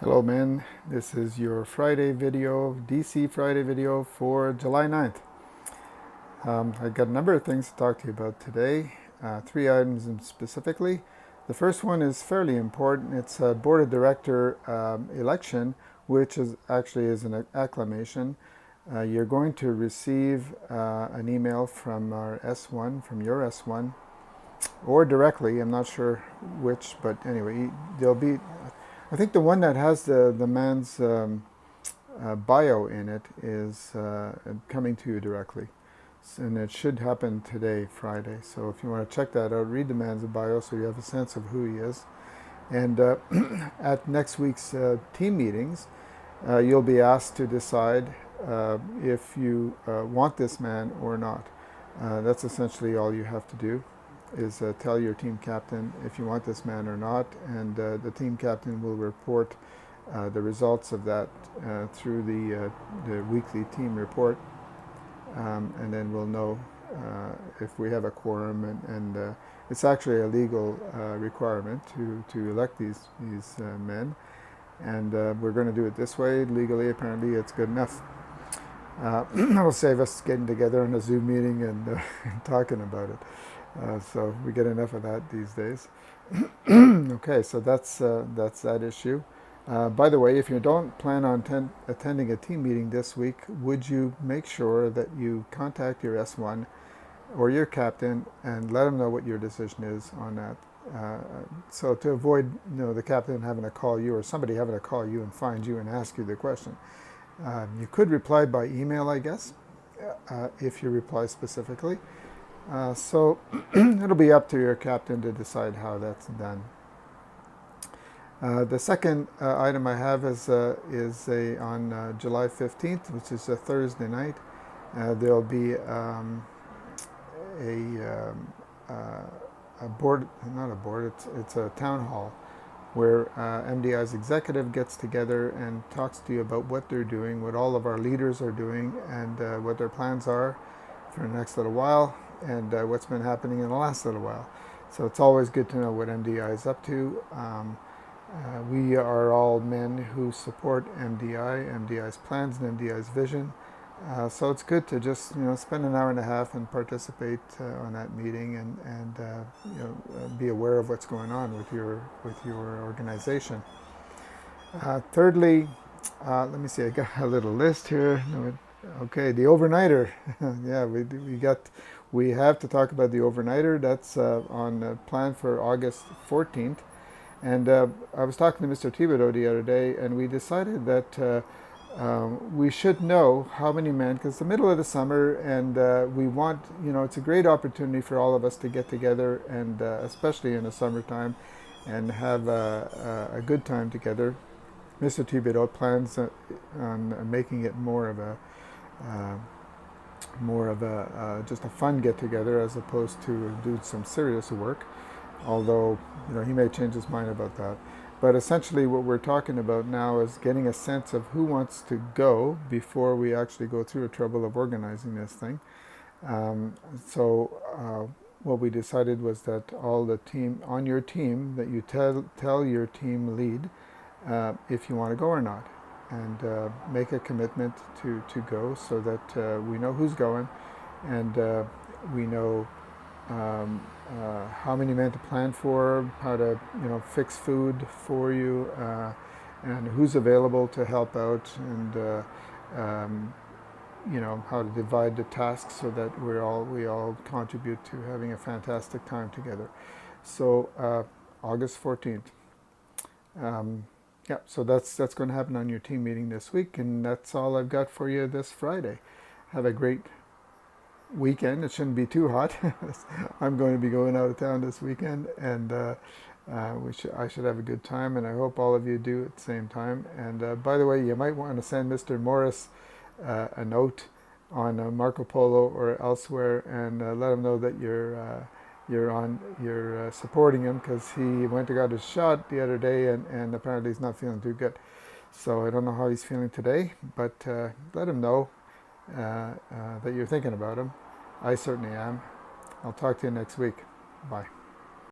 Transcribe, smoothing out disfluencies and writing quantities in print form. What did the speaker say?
Hello men, this is your Friday video, DC Friday video for July 9th. I've got a number of things to talk to you about today, three items specifically. The first one is fairly important. It's a board of director election, which is actually is an acclamation. You're going to receive an email from our S1, from your S1, or directly, I'm not sure which, but anyway, there'll be, I think the one that has the man's bio in it is coming to you directly. And it should happen today, Friday. So if you want to check that out, read the man's bio so you have a sense of who he is. And at next week's team meetings, you'll be asked to decide if you want this man or not. That's essentially all you have to do, is tell your team captain if you want this man or not, and the team captain will report the results of that through the weekly team report, and then we'll know if we have a quorum, and it's actually a legal requirement to elect these men, and we're going to do it this way. Legally, apparently it's good enough. It'll save us getting together in a Zoom meeting and talking about it. So we get enough of that these days. Okay, so that's that issue. By the way, if you don't plan on attending a team meeting this week, would you make sure that you contact your S1 or your captain and let them know what your decision is on that. So to avoid the captain having to call you or somebody having to call you and find you and ask you the question. You could reply by email, I guess, if you reply specifically. So it'll be up to your captain to decide how that's done. The second item I have is on July 15th, which is a Thursday night. There'll be a board, not a board, it's a town hall where MDI's executive gets together and talks to you about what they're doing, what all of our leaders are doing, and what their plans are for the next little while, and what's been happening in the last little while. So it's always good to know what MDI is up to. We are all men who support MDI's plans and MDI's vision. So it's good to just spend an hour and a half and participate on that meeting and be aware of what's going on with your organization. Thirdly, let me see. I got a little list here. Okay, the overnighter. Yeah, we have to talk about the overnighter. That's on plan for August 14th. And I was talking to Mr. Thibodeau the other day, and we decided that we should know how many men, because it's the middle of the summer, and we want, it's a great opportunity for all of us to get together, and especially in the summertime, and have a good time together. Mr. Thibodeau plans on making it more of a just a fun get together as opposed to do some serious work. Although he may change his mind about that. But essentially what we're talking about now is getting a sense of who wants to go before we actually go through the trouble of organizing this thing. So what we decided was that all the team, on your team, that you tell your team lead if you want to go or not. And make a commitment to go so that we know who's going, and we know how many men to plan for, how to fix food for you, and who's available to help out, and how to divide the tasks so that we all contribute to having a fantastic time together. So August 14th. Yeah, so that's going to happen on your team meeting this week, and that's all I've got for you this Friday. Have a great weekend. It shouldn't be too hot. I'm going to be going out of town this weekend, and I should have a good time, and I hope all of you do at the same time. And by the way, you might want to send Mr. Morris a note on Marco Polo or elsewhere, and let him know that you're supporting him, because he went and got his shot the other day, and apparently he's not feeling too good. So I don't know how he's feeling today, but let him know that you're thinking about him. I certainly am. I'll talk to you next week. Bye.